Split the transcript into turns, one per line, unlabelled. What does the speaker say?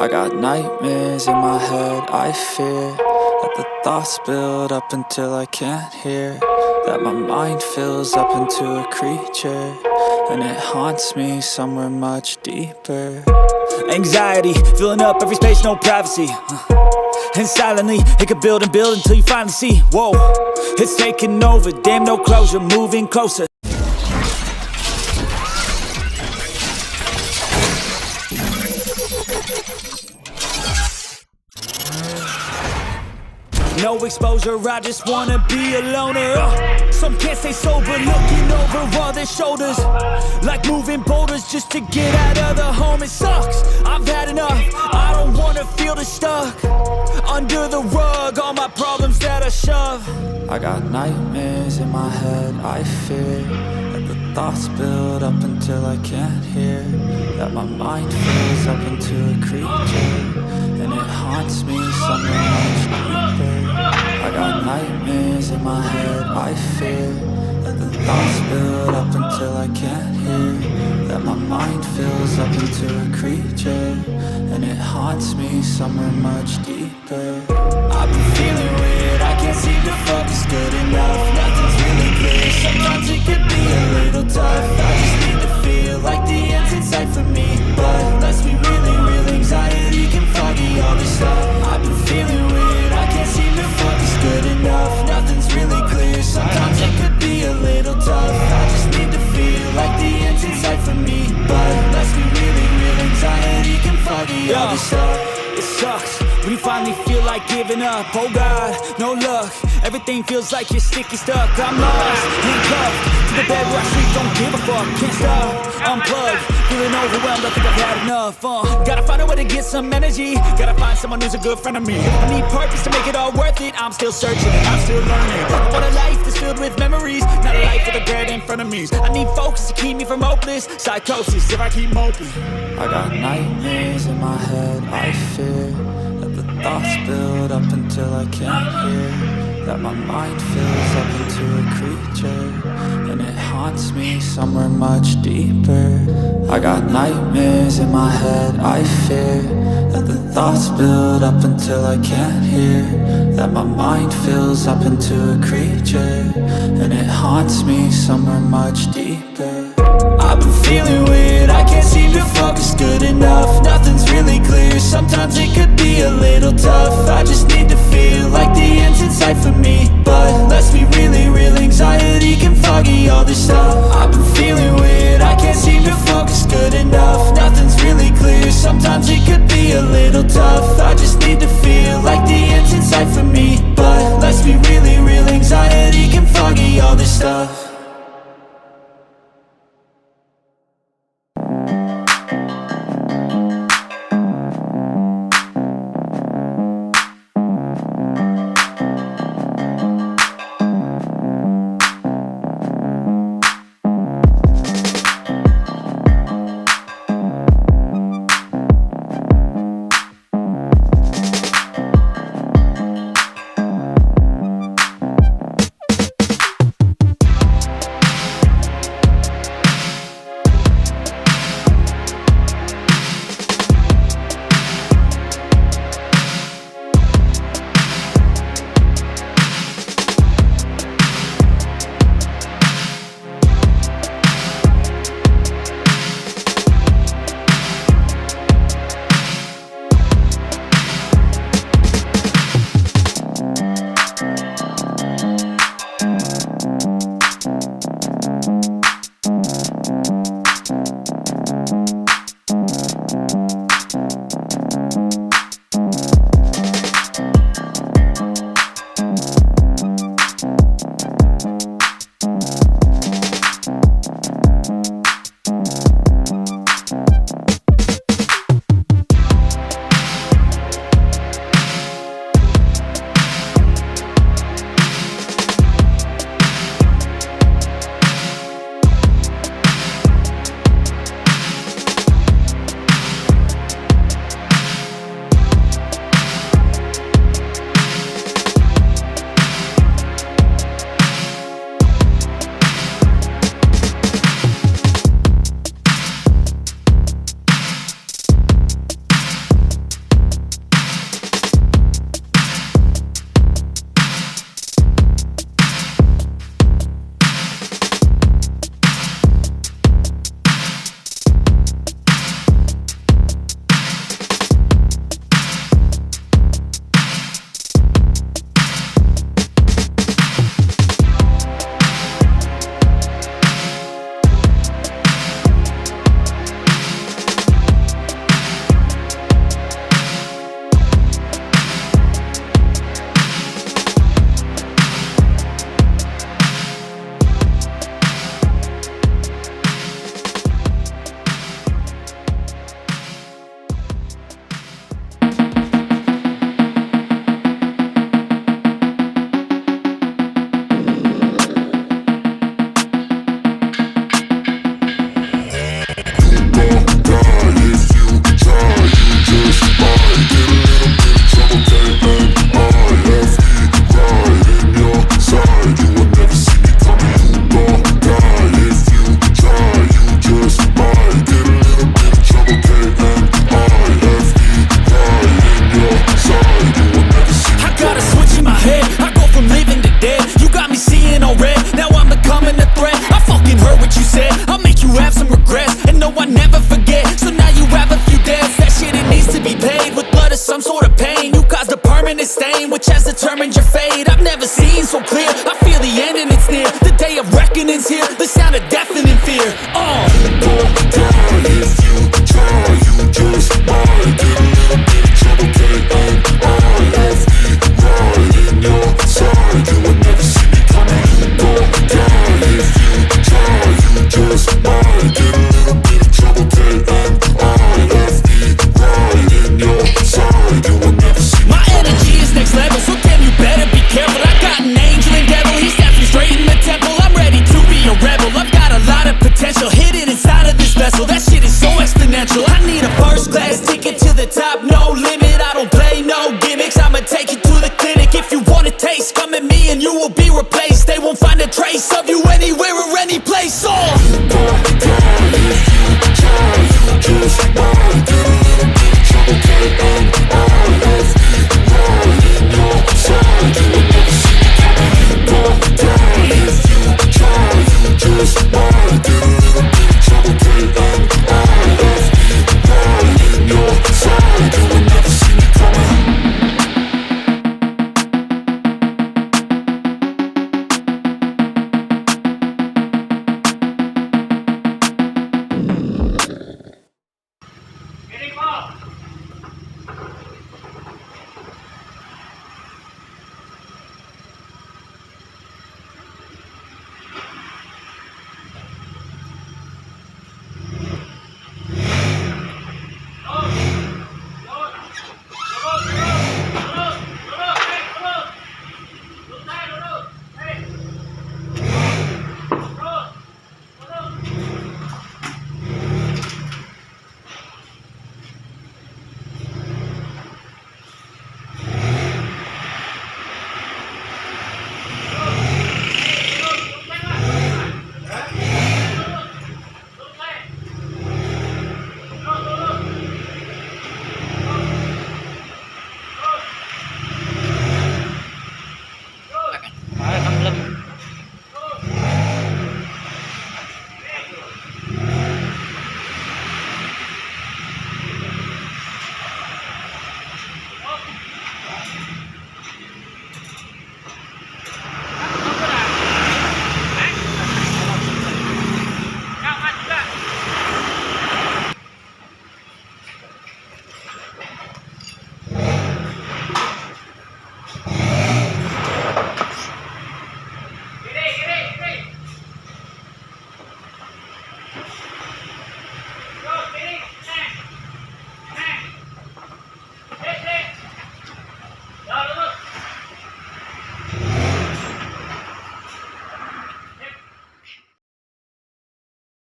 I got nightmares in my head, I fear that the thoughts build up until I can't hear, that my mind fills up into a creature, and it haunts me somewhere much deeper. Anxiety, filling up every space, no privacy, and silently, it could build and build until you finally see, whoa, it's taking over, damn no closure, moving closer. No exposure, I just wanna be a loner. Some can't stay sober, looking over all their shoulders, like moving boulders just to get out of the home. It sucks, I've had enough, I don't wanna feel the stuck under the rug, all my problems that I shove. I got nightmares in my head, I fear that the thoughts build up until I can't hear, that my mind fills up into a creature, and it haunts me somewhere much deeper. I got nightmares in my head, I fear that the thoughts build up until I can't hear, that my mind fills up into a creature, and it haunts me somewhere much deeper. I've been feeling weird, I can't seem to focus good enough, nothing's really clear, sometimes it could be a little tough. I just need to feel like the end's in sight for me, but let's be really real, anxiety can foggy all this stuff. I've been feeling weird, I can't seem to focus good enough, nothing's really clear, sometimes it could be a little tough. I just need to feel like the end's in sight for me, but let's be really real, anxiety can foggy all this stuff. It sucks when you finally feel like giving up. Oh God, no luck, everything feels like you're sticky stuck. I'm lost, handcuffed to the bed where I sleep, don't give a fuck. Can't stop, unplugged, feeling overwhelmed, I think I've had enough. Gotta find a way to get some energy, gotta find someone who's a good friend of me. I need purpose to make it all worth it, I'm still searching, I'm still learning. I want a life that's filled with memories, not a life with a bread in front of me. I need focus to keep me from hopeless psychosis if I keep moping. I got nightmares in my head, I fear that the thoughts build up until I can't hear, that my mind fills up into a creature, and it haunts me somewhere much deeper. I got nightmares in my head, I fear that the thoughts build up until I can't hear, that my mind fills up into a creature, and it haunts me somewhere much deeper. I've been feeling weird, I can't seem to focus good enough, nothing's really clear, sometimes it could be a little tough. I just need to feel like the end's in sight for me, but let's be really real, anxiety can foggy all this stuff. I've been feeling weird, I can't seem to focus good enough, nothing's really clear, sometimes it could be a little tough. I just need to feel like the end's in sight for me, but let's be really real, anxiety can foggy all this stuff. permanent stain which has determined your fate. I've never seen so clear, I feel the end and it's near. The day of reckoning's here.